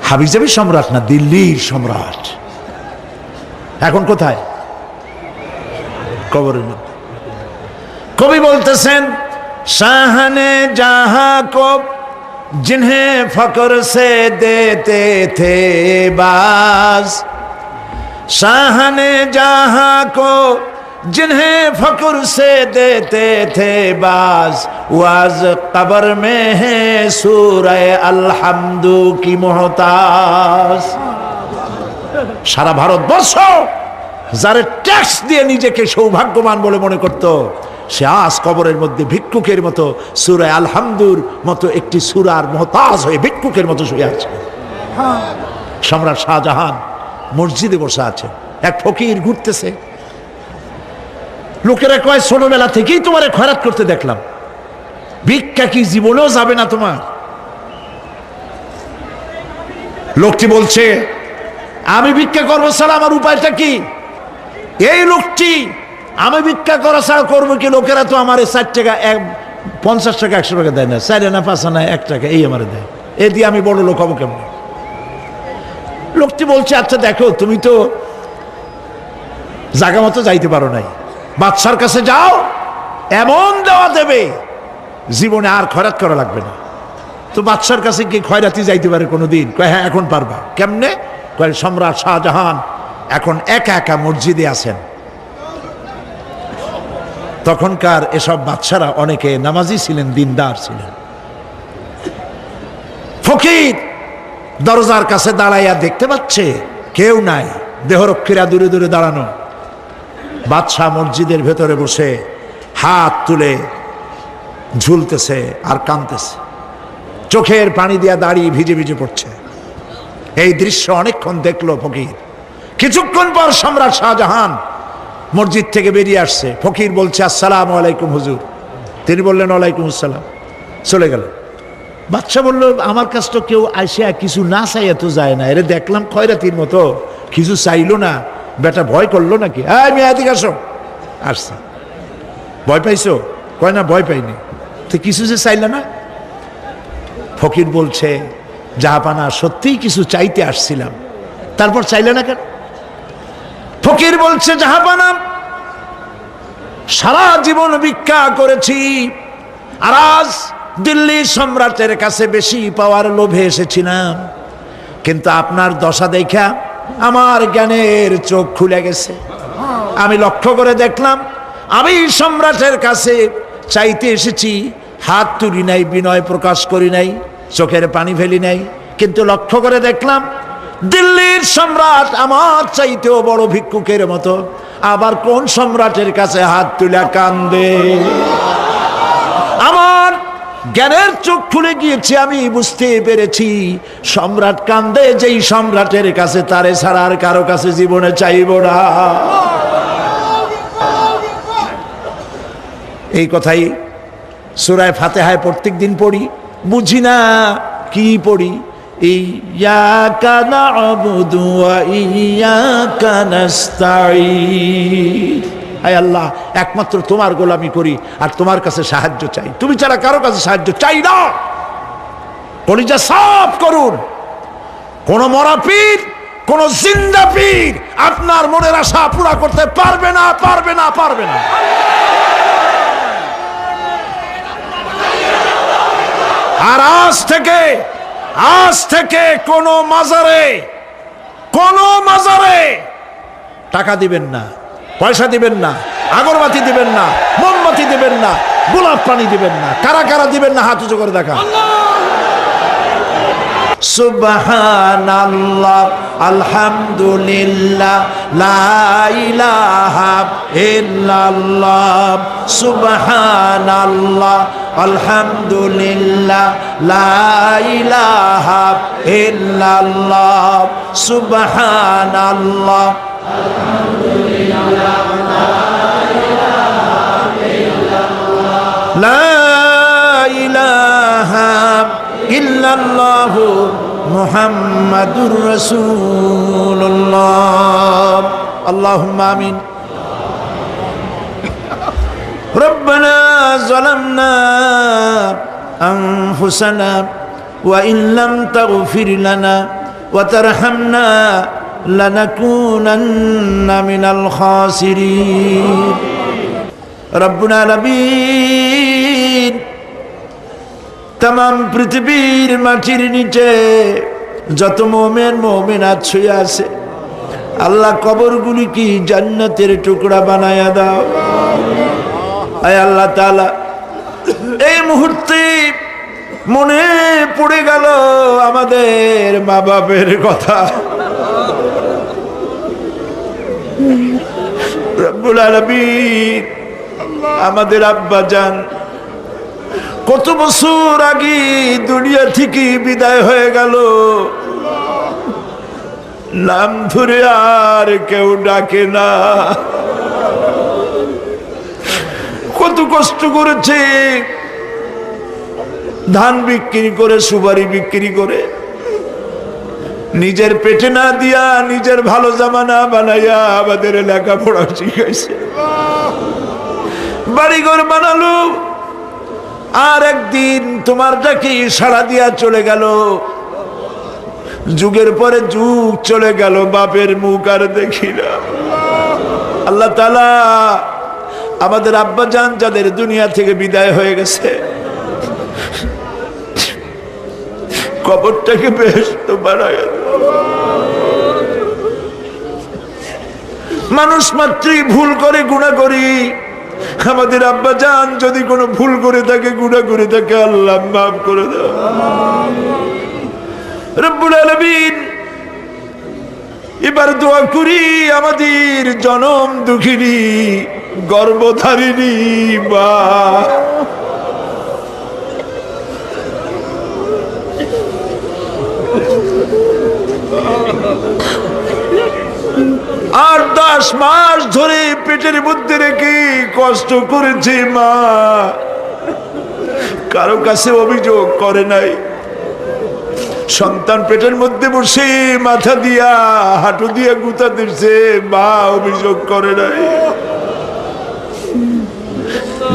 Speaker 1: হাবিজাবি সম্রাট না, দিল্লির সম্রাট। এখন কোথায়? কবরের মধ্যে। কবি বলতেছেন, শাহনে জাহাं को जिन्हें फक्र से देते थे बाज, शाहने जहां को जिन्हें फक्र से देते थे बाज, वाज कब्र में है सूरह अलहम्दु की मोहताज। সারা ভারতবর্ষ যারা ট্যাক্স দিয়ে নিজেকে সৌভাগ্যবান বলে মনে করত, সে আজ কবরের মধ্যে ভিক্ষুকের মতো সূরা আলহামদুর মতো একটি সূরার মুহতাজ হয়ে ভিক্ষুকের মতো শুয়ে আছে। সম্রাট শাহজাহান মসজিদে বসে আছে, এক ফকির ঘুরতেছে। লোকেরা কয় ছোটবেলা থেকেই তোমারে খয়রাত করতে দেখলাম, ভিক্ষা কি জীবনেও যাবে না তোমার? লোকটি বলছে, আমি ভিক্ষা করবো ছাড়া আমার উপায়টা কি? এই লোকটি আমি ভিক্ষা করা ছাড়া করবো কি? লোকেরা তো আমার 60 টাকা 50 টাকা 100 টাকা দেয় না, 4 আনা 5 আনা 1 টাকা এই আমার দেয়, এ দিয়ে আমি বড় লোক হবো কেমন? লোকটি বলছে আচ্ছা দেখো তুমি তো জায়গা মতো যাইতে পারো নাই, বাদশার কাছে যাও, এমন দেওয়া দেবে জীবনে আর খয়রাত করা লাগবে না। তো বাদশার কাছে কি খয়রাতি যাইতে পারে কোনোদিন? কয় হ্যাঁ এখন পারবা। কেমনে? কয় সম্রাট শাহজাহান এখন একা একা মসজিদে আছেন। তখনকার এসব বাদশারা অনেকে নামাজি ছিলেন, দিনদার ছিলেন। ফকির দরজার কাছে দাঁড়াইয়া দেখতে পাচ্ছে কেউ নাই, দেহরক্ষীরা দূরে দূরে দাঁড়ানো। বাদশাহ মসজিদের ভেতরে বসে হাত তুলে ঝুলতেছে আর কাঁদতেছে, চোখের পানি দিয়া দাঁড়িয়ে ভিজে ভিজে পড়ছে। এই দৃশ্য অনেকক্ষণ দেখলো ফকির। কিছুক্ষণ পর সম্রাট শাহজাহান মসজিদ থেকে বেরিয়ে আসছে। ফকির বলছে আসসালামু আলাইকুম হুজুর। তিনি বললেন ওয়ালাইকুম আসসালাম, চলে গেল। বাদশাহ বলল আমার কাছে তো কেউ আসিয়া কিছু না চাইয়া তো যায় না, এরে দেখলাম খয়রাতির মতো কিছু চাইলো না, বেটা ভয় করলো নাকি? আমি এদিকে আসো। আসছে। ভয় পাইছো? কয় না ভয় পাইনি। তো কিছু যে চাইলে না? ফকির বলছে জাহাপানা সত্যিই কিছু চাইতে আসছিলাম, তারপর চাইলে না কেন? ফকির বলছে জাহাপানা সারা জীবন ভিক্ষা করেছি, আর আজ দিল্লি সম্রাটের কাছে বেশি পাওয়ার লোভে এসেছিলাম, কিন্তু আপনার দশা দেখা আমার জ্ঞানের চোখ খুলে গেছে। আমি লক্ষ্য করে দেখলাম আমি সম্রাটের কাছে চাইতে এসেছি, হাত তুলি নাই, বিনয় প্রকাশ করি নাই, চোখের পানি ফেলি নাই, কিন্তু লক্ষ্য করে দেখলাম দিল্লির সম্রাট আমার চাইতেও বড় ভিক্ষুকের মতো। আবার কোন সম্রাটের কাছে হাত তুলে কান্দে? আমার জ্ঞানের চোখ খুলে গিয়েছে, আমি বুঝতে পেরেছি সম্রাট কান্দে যেই সম্রাটের কাছে, তারে ছাড়া আর কারো কাছে জীবনে চাইব না। এই কথাই সূরা ফাতিহায় প্রত্যেক দিন পড়ি, বুঝি না কি পড়ি। ইয়াকা না'বুদু ওয়া ইয়াকা নাস্তাঈন। আয় আল্লাহ, একমাত্র তোমার গোলামি করি আর তোমার কাছে সাহায্য চাই, তুমি ছাড়া কারো কাছে সাহায্য চাই না। কলিজা সাফ করুন। কোন মরা পীর, কোন জিন্দা পীর আপনার মনের আশা পুরা করতে পারবে না, পারবে না, পারবে না। আর আজ থেকে কোন মাজারে টাকা দিবেন না, পয়সা দিবেন না, আগরবাতি দিবেন না, মোমবাতি দিবেন না, গোলাপ পানি দিবেন না। কারা কারা দিবেন না হাত উঁচু করে দেখা। সুবহানাল্লাহ, আলহামদুলিল্লাহ, লা ইলাহা ইল্লাল্লাহ। সুবহানাল্লাহ, আলহামদুলিল্লাহ, লা ইলাহা ইল্লাল্লাহ। সুবহানাল্লাহ, আলহামদুলিল্লাহ, লা ইলাহা ইল্লাল্লাহ, মুহাম্মাদুর রাসূলুল্লাহ। আল্লাহুম্মা আমিন। রব্বানা যালামনা আনফুসানা ওয়া ইন লাম তাগফির লানা ওয়া তারহামনা লানাকুনান্না মিনাল খাসিরিন। রব্বুল আলামিন, তাম পৃথিবীর মাটির নিচে যত মুমিন মুমিনাত শুয়ে আছে, আল্লাহ কবরগুলি কি জান্নাতের টুকরা বানায়া দাও। আয় আল্লাহ তাআলা, এই মুহূর্তে মনে পড়ে গেল আমাদের মা বাপের কথা। রব্বুল আলামিন, আমাদের আব্বা জান কত বছর আগে দুনিয়া থেকে বিদায় হয়ে গেল, নাম ধরে আর কেউ ডাকে না। কত কষ্ট করেছে, ধান বিক্রি করে, সুপারি বিক্রি করে নিজের পেটে না দিয়া নিজের ভালো জামা না বানাইয়া আমাদের লেখাপড়া শিখাইছে, বাড়িঘর বানালো, আর একদিন তোমার ডাকে সাড়া দিয়া চলে গেল। যুগের পরে যুগ চলে গেল, বাপের মুখ আর দেখি না। আল্লাহ তাআলা আমাদের আব্বাজান যাদের দুনিয়া থেকে বিদায় হয়ে গেছে, কবরটাকে বেহেশত বানায়। মানুষ মাত্রই ভুল করে, গুনাহ করি। আমাদের আব্বাজান যদি কোনো ভুল করে থাকে, গুনাহ করে থাকে, আল্লাহ মাফ করে দাও। রব্বুল আলামিন, এবার দোয়া করি আমাদের জনম দুঃখিনী গর্ভধারিণী মা, আর 10 মাস ধরে পেটের মধ্যে রেখে কষ্ট করেছে মা, কারো কাছে অভিযোগ করে নাই। সন্তান পেটের মধ্যে বসে মাথা দিয়া হাঁটু দিয়া গুতা দিচ্ছে, মা অভিযোগ করে নাই।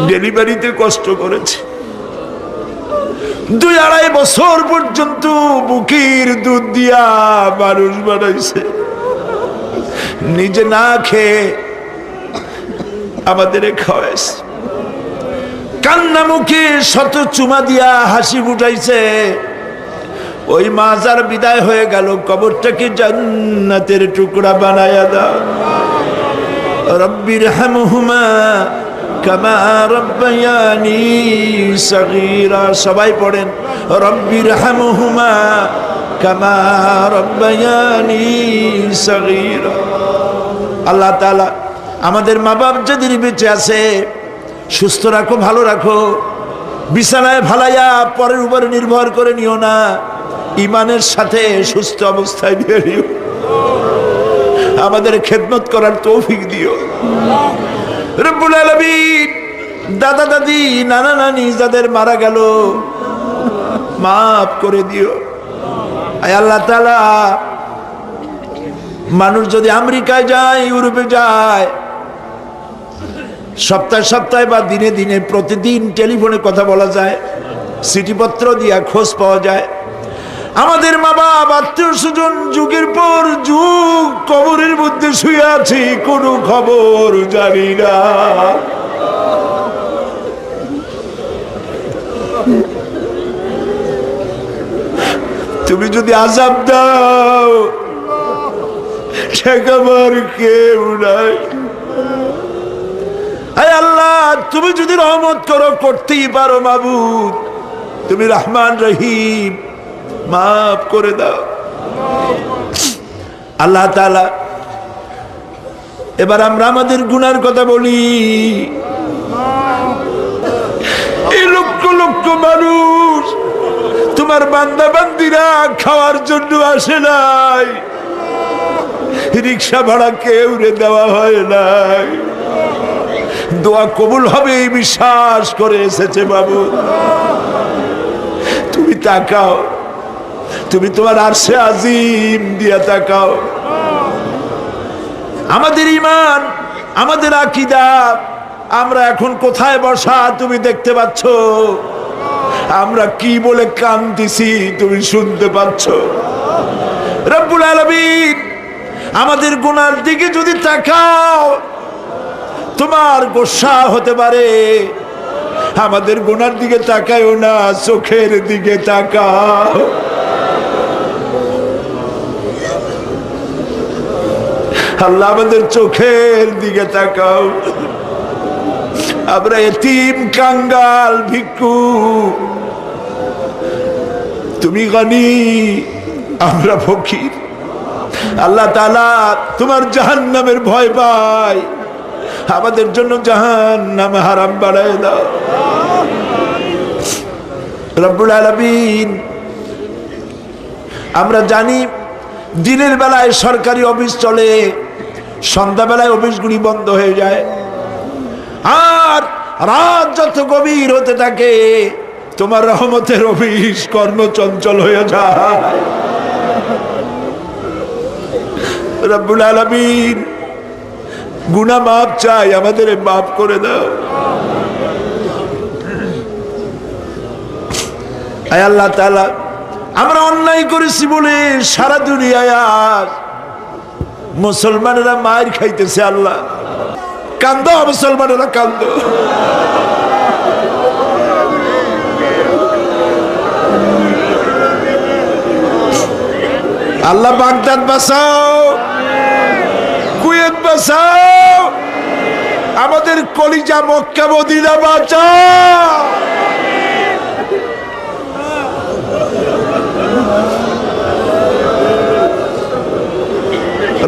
Speaker 1: ডেলিভারিতে কষ্ট করেছে, 2-2.5 বছর পর্যন্ত বুকের দুধ দিয়া মানুষ বানাইছে, নিজে না খেয়ে আমাদের খাওয়াইছে, কান্না মুখে শত চুমা দিয়া হাসি ফুটাইছে। ওই মা যার বিদায় হয়ে গেল, কবরটাকে জান্নাতের টুকরা বানায়া দাও। রব্বির হামহুমা কামা রব্বায়ানি সগীরা, সবাই পড়েন, রব্বির হামহুমা কামা রব্বায়ানি সগীরা। আল্লাহ তাআলা আমাদের মা বাপ যাদের বেঁচে আছে সুস্থ রাখো, ভালো রাখো, বিছানায় ভালাইয়া পরের উপরে নির্ভর করে নিও না, ইমানের সাথে সুস্থ অবস্থায় নিয়ে নিও। আমাদের খেদমত করার তৌফিক দিও রব্বুল আলামিন। দাদা দাদি, নানা নানি যাদের মারা গেল মাফ করে দিও। আয় আল্লাহ তাআলা, মানুষ যদি আমেরিকায় যায়, ইউরোপে যায়, সপ্তাহে সপ্তাহে বা দিনে দিনে প্রতিদিন টেলিফোনে কথা বলা যায়, চিঠিপত্র দিয়া খোঁজ পাওয়া যায়। আমাদের মা বাপ, আত্মীয় স্বজন যুগের পর যুগ কবরের মধ্যে শুয়ে আছি, কোনো খবর জানি না। তুমি যদি আযাব দাও, ঠেকাবার কেউ নাই। আয় আল্লাহ, তুমি যদি রহমত করো, করতেই পারো মাবুদ, তুমি রহমান রহিম, মাফ করে দাও। আল্লাহ তাআলা, এবার আমরা আমাদের গুনার কথা বলি। এই লক্ষ লক্ষ মানুষ তোমার বান্দা বান্দিরা খাওয়ার জন্য আসে নাই, রিক্সা ভাড়া কেউ রে দেওয়া হয় নাই, দোয়া কবুল হবে এই বিশ্বাস করে এসেছে। বাবু তুমি তাকাও, তুমি তোমার আরশে আজিম দিয়া তাকাও। আমাদের ঈমান, আমাদের আকীদা, আমরা এখন কোথায় বসা তুমি দেখতে পাচ্ছ, আমরা কি বলে কাঁদতেছি তুমি শুনতে পাচ্ছ। রব্বুল আলামিন, আমাদের গুনার দিকে যদি তাকাও তোমার গোসা হতে পারে। আমাদের গুনার দিকে তাকায়ও না, চোখের দিকে তাকাও। আল্লাহ, আমাদের চোখের দিকে তাকাও। আমরা এতিম, কাঙ্গাল, ভিক্ষু, তুমি গনি, আমরা ফকির। আল্লাহ তাআলা তোমার জাহান্নামের ভয় পাই, আমাদের জন্য জাহান্নাম হারাম বানায় দাও। রব্বুল আলামিন, আমরা জানি দিনের বেলায় সরকারি অফিস চলে, সন্ধ্যাবেলায় অফিসগুলি বন্ধ হয়ে যায়, আর রাত যত গভীর হতে থাকে তোমার রহমতের অফিস কর্মচঞ্চল হয়ে যায়। রব্বুল আলামিন গুনাহ মাফ চাই, আমাদের মাফ করে দাও। আয় আল্লাহ তাআলা, আমরা অন্যায় করেছি বলে সারা দুনিয়ায় আজ মুসলমানেরা মার খাইতেছে। আল্লাহ কান্দো, মুসলমানেরা কান্দো। আল্লাহ বাগদাদ বাঁচাও, কুয়েত বাঁচাও, আমাদের কলিজা মক্কা মদিনা বাঁচাও।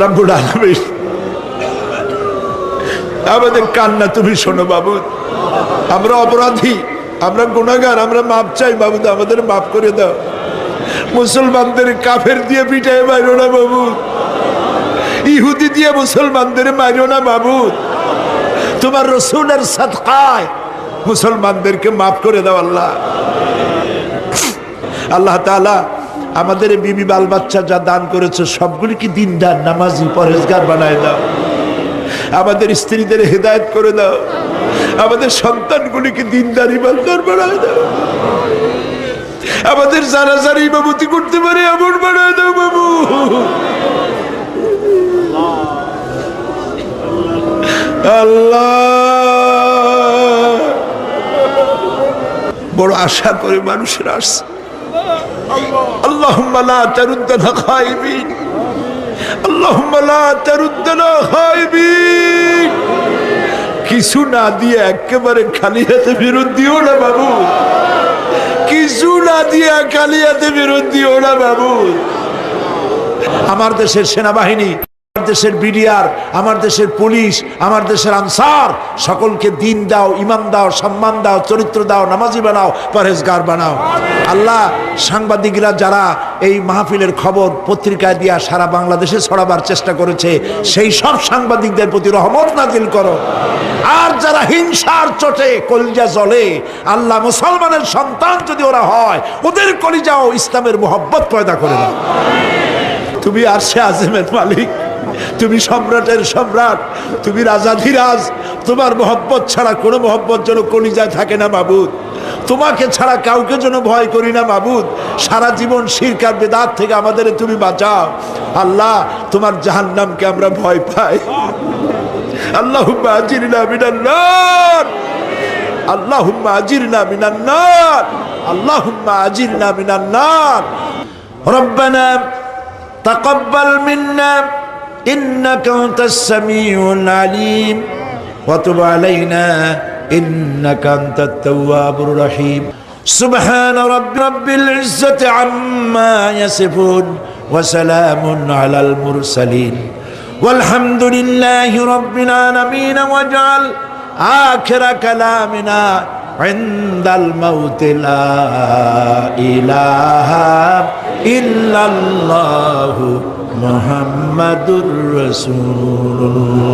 Speaker 1: রব্বুল আলামিন আমাদের কান্না তুমি শোনো বাবু। আমরা অপরাধী, আমরা গুনাহগার, আমরা মাপ চাই বাবু, আমাদের মাফ করে দাও। মুসলমানদের কাফের দিয়ে পিটায় মারো না বাবু, ইহুদি দিয়ে মুসলমানদের মারো না বাবু। তোমার রসুলের সাদকায় মুসলমানদেরকে মাফ করে দাও আল্লাহ। আল্লাহ তাআলা আমাদের বিবি বাল বাচ্চা যা দান করেছে সবগুলিকে দিনদার, নামাজি, পরহেজগার বানায় দাও। আমাদের স্ত্রীদের হেদায়েত করে দাও, আমাদের সন্তানগুলিকে দিনদার ইমানদার বানায় দাও। আমাদের যারা যারা ইমামতি করতে পারে এমন বানায় দাও বাবু। আল্লাহ বড় আশা করে মানুষের আসছে। আল্লাহুম্মা লা তারুদ্দানা খাইবিন, আল্লাহুম্মা লা তারুদ্দানা খাইবিন। কিছু না দিয়ে একেবারে খালি হাতে ফেরত দিও না বাবু, কিছু না দিয়ে খালি হাতে ফেরত দিও না বাবু। আমার দেশের সেনাবাহিনী, আমার দেশের বিডিআর, আমার দেশের পুলিশ, আমার দেশের আনসার সকলকে দিন দাও, ইমান দাও, সম্মান দাও, চরিত্র দাও, নামাজি বানাও, পরহেজগার বানাও। আল্লাহ সাংবাদিকরা যারা এই মাহফিলের খবর পত্রিকায় দিয়া সারা বাংলাদেশে ছড়াবার চেষ্টা করেছে, সেই সব সাংবাদিকদের প্রতি রহমত নাজিল করো। আর যারা হিংসার চোটে কলিজা জ্বলে, আল্লাহ মুসলমানের সন্তান যদি ওরা হয়, ওদের কলিজাও ইসলামের মোহব্বত পয়দা করে দাও। তুমি আরশে আযমের মালিক, তুমি সম্রাটের সম্রাট, তুমি রাজাধিরাজ। তোমার মোহব্বত ছাড়া কোনো মোহব্বত যেন কলিজায় থাকে না মাবুদ। তোমাকে ছাড়া কাউকে যেন ভয় করি না মাবুদ। সারা জীবন শিরক আর বিদআত থেকে আমাদের তুমি বাঁচাও আল্লাহ। তোমার জাহান্নামকে আমরা ভয় পাই। আল্লাহুম্মা আজিরনা মিনান নার, আল্লাহুম্মা আজিরনা মিনান নার, আল্লাহুম্মা আজিরনা মিনান নার। রব্বানা তাকাব্বাল মিন্না ইন্নাকা আনতাস সামিউল আলিম ওয়া তুব আলাইনা ইন্নাকা আনতাত তাওয়াবুর রহিম। সুবহানা রাব্বিল ইজ্জাতি আম্মা ইয়াসিফুন ওয়া সালামুন আলাল মুরসালিন ওয়ালহামদুলিল্লাহি রাব্বিল আলামিন। ওয়াজআল আখিরা কালামিনা ইনদাল মাউত লা ইলাহা ইল্লাল্লাহু মুহাম্মাদুর রাসূলুল্লাহ।